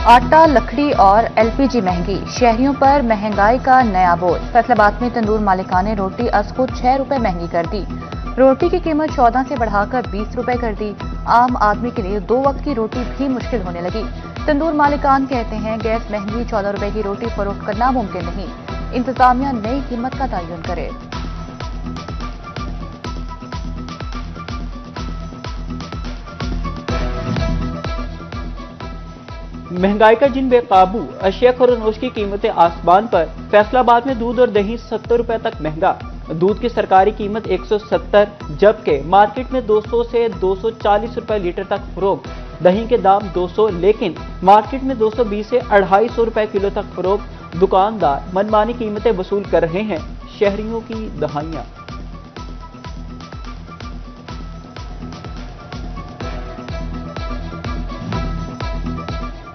आटा, लकड़ी और एलपीजी महंगी, शहरियों पर महंगाई का नया बोझ। फैसलाबाद में तंदूर मालिकान ने रोटी अज खुद 6 रुपए महंगी कर दी। रोटी की कीमत 14 से बढ़ाकर 20 रुपए कर दी। आम आदमी के लिए 2 वक्त की रोटी भी मुश्किल होने लगी। तंदूर मालिकान कहते हैं गैस महंगी, 14 रुपए की रोटी फरोख्त करना मुमकिन नहीं। इंतजामिया नई कीमत का तयन करे। महंगाई का जिन बेकाबू, अशिया खरोनोश की कीमतें आसमान पर। फैसलाबाद में दूध और दही 70 रुपए तक महंगा। दूध की सरकारी कीमत 170, जबकि मार्केट में 200 से 240 रुपए लीटर तक फरोख्त। दही के दाम 200, लेकिन मार्केट में 220 से 250 रुपए किलो तक फरोख्त। दुकानदार मनमानी कीमतें वसूल कर रहे हैं। शहरियों की दहाइयां।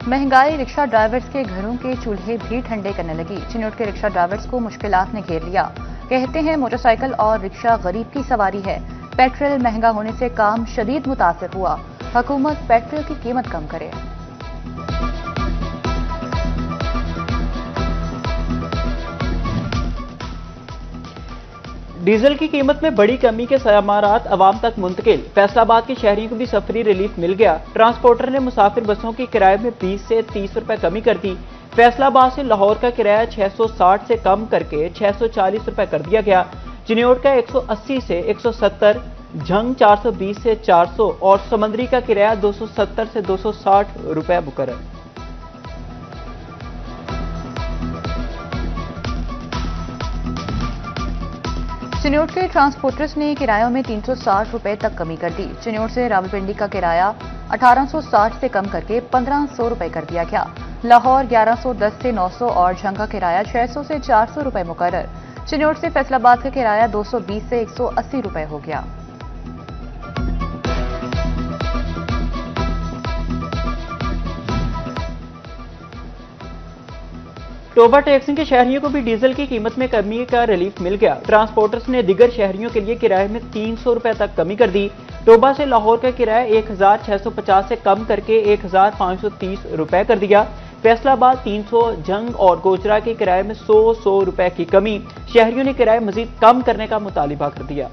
महंगाई रिक्शा ड्राइवर्स के घरों के चूल्हे भी ठंडे करने लगी। चिन्नौट के रिक्शा ड्राइवर्स को मुश्किलात ने घेर लिया। कहते हैं मोटरसाइकिल और रिक्शा गरीब की सवारी है। पेट्रोल महंगा होने से काम शदीद मुतासिर हुआ। हुकूमत पेट्रोल की कीमत कम करे। डीजल की कीमत में बड़ी कमी के समारात अवाम तक मुंतकिल। फैसलाबाद के शहरियों को भी सफरी रिलीफ मिल गया। ट्रांसपोर्टर ने मुसाफिर बसों की किराए में 20 से 30 रुपए कमी कर दी। फैसलाबाद से लाहौर का किराया 660 से कम करके 640 रुपए कर दिया गया। चिन्नौट का 180 से 170, झंग 420 से 400 और समंदरी का किराया 270 से 260 रुपए मुकर्रर। चिन्नौट के ट्रांसपोर्टर्स ने किरायों में 360 रुपए तक कमी कर दी। चिन्नौट से रावलपिंडी का किराया 1860 से कम करके 1500 रुपए कर दिया गया। लाहौर 1110 से 900 और झंग का किराया 600 से 400 रुपए मुकर्रर। चिन्नौट से फैसलाबाद का किराया 220 से 180 रुपए हो गया। टोबा टैक्सी के शहरियों को भी डीजल की कीमत में कमी का रिलीफ मिल गया। ट्रांसपोर्टर्स ने दिगर शहरियों के लिए किराए में 300 रुपए तक कमी कर दी। टोबा से लाहौर का किराया 1650 से कम करके 1530 रुपए कर दिया। फैसलाबाद 300, झंग और गोचरा के किराए में 100 रुपए की कमी। शहरियों ने किराए मजीद कम करने का मुतालिबा कर दिया।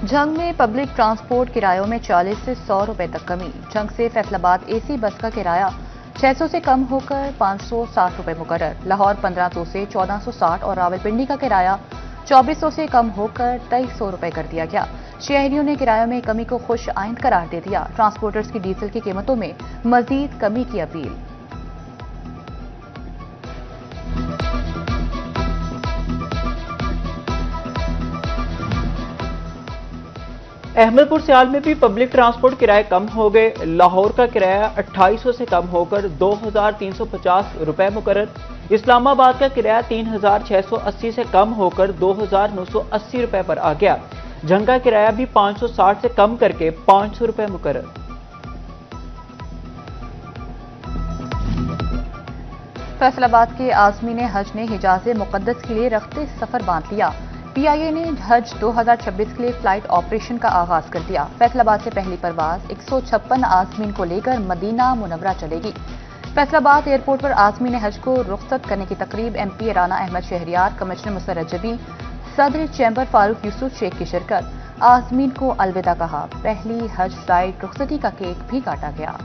झंग में पब्लिक ट्रांसपोर्ट किरायों में 40 से 100 रुपए तक कमी। झंग से फैसलाबाद एसी बस का किराया 600 से कम होकर 560 रुपए मुकर्रर। लाहौर 1500 से 1460 और रावलपिंडी का किराया 2400 से कम होकर 2300 रुपए कर दिया गया। शहरियों ने किरायों में कमी को खुश आइंद करार दे दिया। ट्रांसपोर्टर्स की डीजल की कीमतों में मजीद कमी की अपील। अहमदपुर सियाल में भी पब्लिक ट्रांसपोर्ट किराए कम हो गए। लाहौर का किराया 2800 से कम होकर 2350 रुपए मुकर्रर। इस्लामाबाद का किराया 3680 से कम होकर 2980 रुपए पर आ गया। झंग का किराया भी 560 से कम करके 500 रुपए मुकर्रर। फैसलाबाद के आजमीन हज ने हिजाज मुकद्दस के लिए रखते सफर बांध लिया। पीआईए ने हज 2026 के लिए फ्लाइट ऑपरेशन का आगाज कर दिया। फैसलाबाद से पहली परवाज 156 आजमीन को लेकर मदीना मुनव्वरा चलेगी। फैसलाबाद एयरपोर्ट पर आजमीन हज को रुखसत करने की तकरीब एमपी राना अहमद शहरियार, कमिश्नर मुसर्रत जबी, सदर चैंबर फारूक यूसुफ शेख की शिरकत। आजमीन को अलविदा कहा। पहली हज फ्लाइट रुखसती का केक भी काटा गया।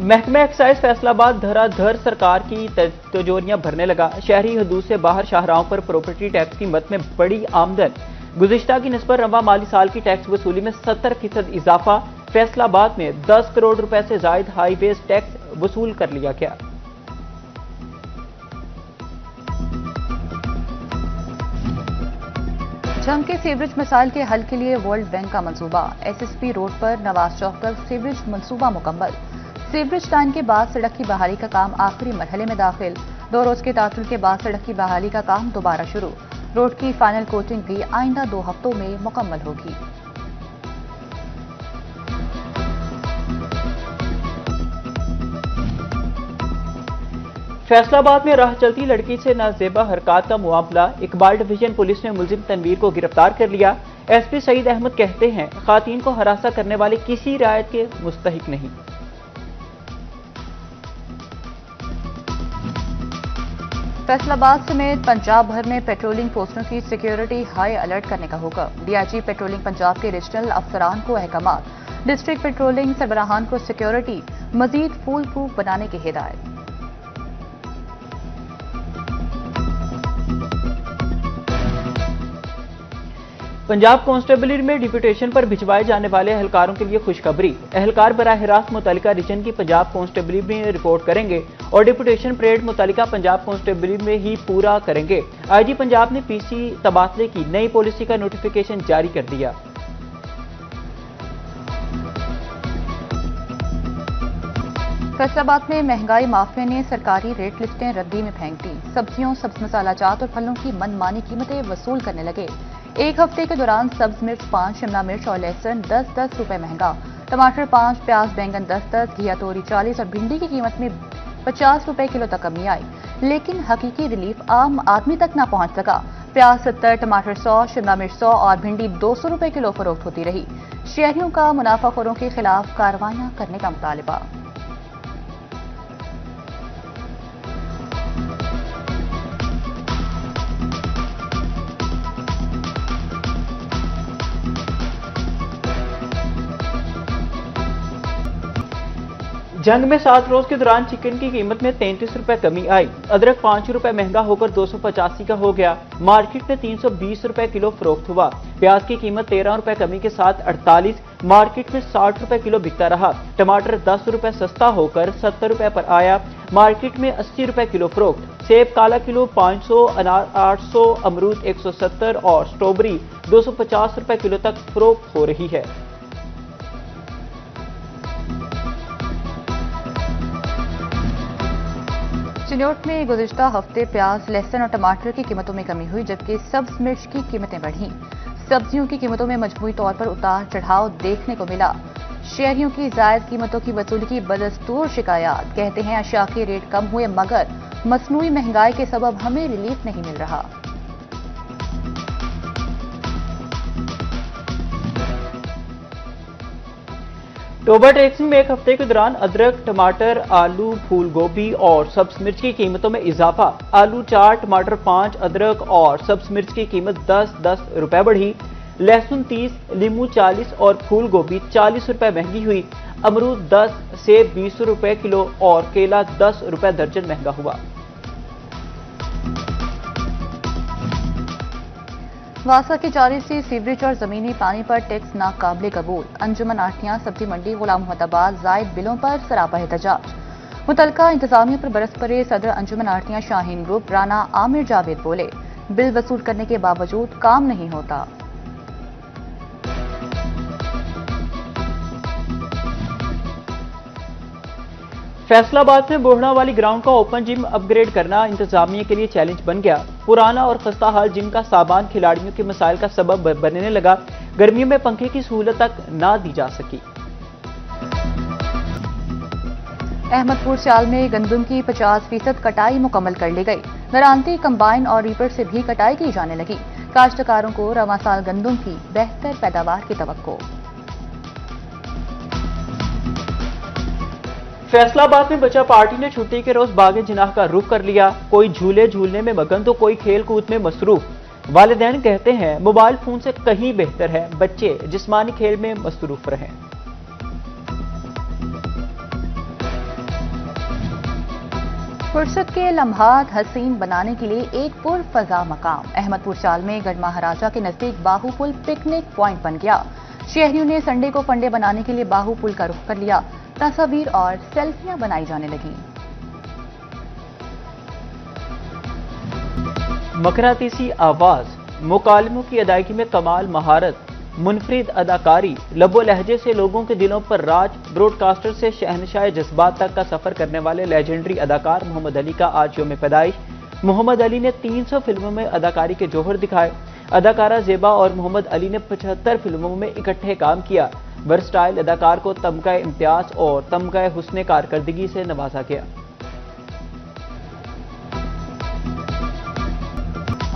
महकमा एक्साइज फैसलाबाद धराधर सरकार की तिजोरियां भरने लगा। शहरी हदूद से बाहर शाहराहों पर प्रॉपर्टी टैक्स की मद में बड़ी आमदन। गुज़िश्ता की निस्बत रवा माली साल की टैक्स वसूली में 70% इजाफा। फैसलाबाद में 10 करोड़ रुपए से जायद हाईवेज टैक्स वसूल कर लिया गया। झंग के सीवरेज मसाइल के हल के लिए वर्ल्ड बैंक का मंसूबा। एसएसपी रोड पर नवाज चौक तक सीवरेज मंसूबा मुकम्मल। सीवरेज लाइन के बाद सड़क की बहाली का काम आखिरी मरहले में दाखिल। 2 रोज के तातुल के बाद सड़क की बहाली का काम दोबारा शुरू। रोड की फाइनल कोटिंग भी आइंदा 2 हफ्तों में मुकम्मल होगी। फैसलाबाद में राह चलती लड़की से नाजेबा हरकत का मामला, इकबाल डिवीजन पुलिस ने मुलजिम तनवीर को गिरफ्तार कर लिया। एसपी सईद अहमद कहते हैं, खातून को हरासा करने वाले किसी रियायत के मुस्तहिक नहीं। फैसलाबाद समेत पंजाब भर में पेट्रोलिंग पोस्टों की सिक्योरिटी हाई अलर्ट करने का हुक्म। डीआईजी पेट्रोलिंग पंजाब के रीजनल अफसरान को अहकामात, डिस्ट्रिक्ट पेट्रोलिंग सरबराहान को सिक्योरिटी मजीद फूल प्रूफ बनाने की हिदायत। पंजाब कांस्टेबलरी में डिप्यूटेशन पर भिजवाए जाने वाले एहलकारों के लिए खुशखबरी। एहलकार बराह रास्त मुतल्लिका रीजन की पंजाब कांस्टेबलरी में रिपोर्ट करेंगे और डिप्यूटेशन परेड मुतल्लिका पंजाब कांस्टेबलरी में ही पूरा करेंगे। आईजी पंजाब ने पीसी तबादले की नई पॉलिसी का नोटिफिकेशन जारी कर दिया। फैसलाबाद में महंगाई माफिया ने सरकारी रेट लिस्टें रद्दी में फेंक दी। सब्जियों, सब्ज मसाला जात और फलों की मनमानी कीमतें वसूल करने लगे। एक हफ्ते के दौरान सब्ज मिर्च 5, शिमला मिर्च और लहसुन 10-10 रुपए महंगा, टमाटर 5, प्याज बैंगन 10-10, घिया तोरी 40 और भिंडी की कीमत में 50 रुपए किलो तक कमी आई। लेकिन हकीकी रिलीफ आम आदमी तक न पहुंच सका। प्याज 70, टमाटर 100, शिमला मिर्च 100 और भिंडी 200 रुपए किलो फरोख्त होती रही। शहरियों का मुनाफाखोरों के खिलाफ कार्रवाइयां करने का मुतालबा। जंग में 7 रोज के दौरान चिकन की कीमत में 33 रुपए कमी आई। अदरक 5 रुपए महंगा होकर 285 का हो गया। मार्केट में 320 रुपए किलो फरोख्त हुआ। प्याज की कीमत 13 रुपए कमी के साथ 48, मार्केट में 60 रुपए किलो बिकता रहा। टमाटर 10 रुपए सस्ता होकर 70 रुपए पर आया। मार्केट में 80 रुपए किलो फरोख्त। सेब काला किलो 500, अनार 800, अमरूद 170 और स्ट्रॉबेरी 250 रुपए किलो तक फरोख्त हो रही है। चिन्योट में गुज़िश्ता हफ्ते प्याज, लहसुन और टमाटर की कीमतों में कमी हुई, जबकि सब्ज मिर्च की कीमतें बढ़ीं। सब्जियों की कीमतों में मजमूई तौर पर उतार चढ़ाव देखने को मिला। शहरियों की जायद कीमतों की वसूली की बदस्तूर शिकायत। कहते हैं, अशिया के रेट कम हुए मगर मसनूई महंगाई के सबब हमें रिलीफ नहीं मिल रहा। टोबर टैक्सी में एक हफ्ते के दौरान अदरक, टमाटर, आलू, फूल गोभी और सब्ज मिर्च की कीमतों में इजाफा। आलू 4, टमाटर 5, अदरक और सब्ज मिर्च की कीमत 10-10 रुपए बढ़ी। लहसुन 30, नींबू 40 और फूल गोभी 40 रुपए महंगी हुई। अमरूद 10, सेब 20 रुपए किलो और केला 10 रुपए दर्जन महंगा हुआ। वासा की जारी से सीवरेज और जमीनी पानी पर टैक्स नाकाबिले कबूल। अंजुमन आठियां सब्जी मंडी गुलाम मोहम्मदाबाद जायद बिलों पर सरापा एहतजाज। मुतलका इंतजामिया पर बरस पड़े सदर अंजुमन आठियां शाहीन ग्रुप राना आमिर जावेद बोले, बिल वसूल करने के बावजूद काम नहीं होता। फैसलाबाद में बोहड़ा वाली ग्राउंड का ओपन जिम अपग्रेड करना इंतजामिया के लिए चैलेंज बन गया। पुराना और खस्ता हाल जिम का सामान खिलाड़ियों के मसाइल का सबब बनने लगा। गर्मियों में पंखे की सहूलत तक ना दी जा सकी। अहमदपुर सियाल में गंदम की 50% कटाई मुकम्मल कर ली गई। नरांती, कंबाइन और रीपर से भी कटाई की जाने लगी। काश्तकारों को रवां साल गंदम की बेहतर पैदावार की तवक्को। फैसलाबाद में बच्चा पार्टी ने छुट्टी के रोज बागे जिनाह का रुख कर लिया। कोई झूले झूलने में मगन तो कोई खेल कूद में मसरूफ। वालिदैन कहते हैं, मोबाइल फोन से कहीं बेहतर है बच्चे जिस्मानी खेल में मसरूफ रहें। फुर्सत के लम्हात हसीन बनाने के लिए एक पुरफजा मकाम। अहमदपुर सियाल में गढ़ महाराजा के नजदीक बाहू पुल पिकनिक पॉइंट बन गया। शहरियों ने संडे को फंडे बनाने के लिए बाहू पुल का रुख कर लिया। तस्वीर और सेल्फियां बनाई जाने लगी। मकनातीसी आवाज, मुकालमों की अदायगी में कमाल महारत, मुनफरिद अदाकारी, लबो लहजे से लोगों के दिलों पर राज। ब्रॉडकास्टर से शहनशाह जज्बात तक का सफर करने वाले लेजेंडरी अदाकार मोहम्मद अली का आज यौम पैदाइश। मोहम्मद अली ने 300 फिल्मों में अदाकारी के जौहर दिखाए। अदाकारा जेबा और मोहम्मद अली ने 75 फिल्मों में इकट्ठे काम किया। वर्सटाइल अदाकार को तमगा इम्तियाज और तमगा हुस्ने कारकर्दगी से नवाजा गया।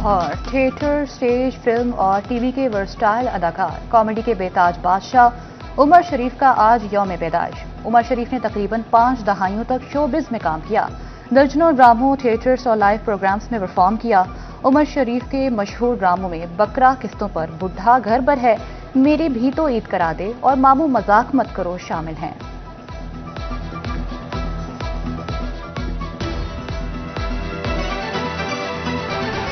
लाहौर थिएटर, स्टेज, फिल्म और टीवी के वर्सटाइल अदाकार, कॉमेडी के बेताज बादशाह उमर शरीफ का आज यौम पैदाइश। उमर शरीफ ने तकरीबन 5 दहाइयों तक शोबिज में काम किया, दर्जनों ड्रामों, थिएटर्स और लाइव प्रोग्राम्स में परफॉर्म किया। उमर शरीफ के मशहूर ड्रामों में बकरा किस्तों पर, बुढ़ा घर पर है, मेरी भी तो ईद करा दे और मामू मजाक मत करो शामिल हैं।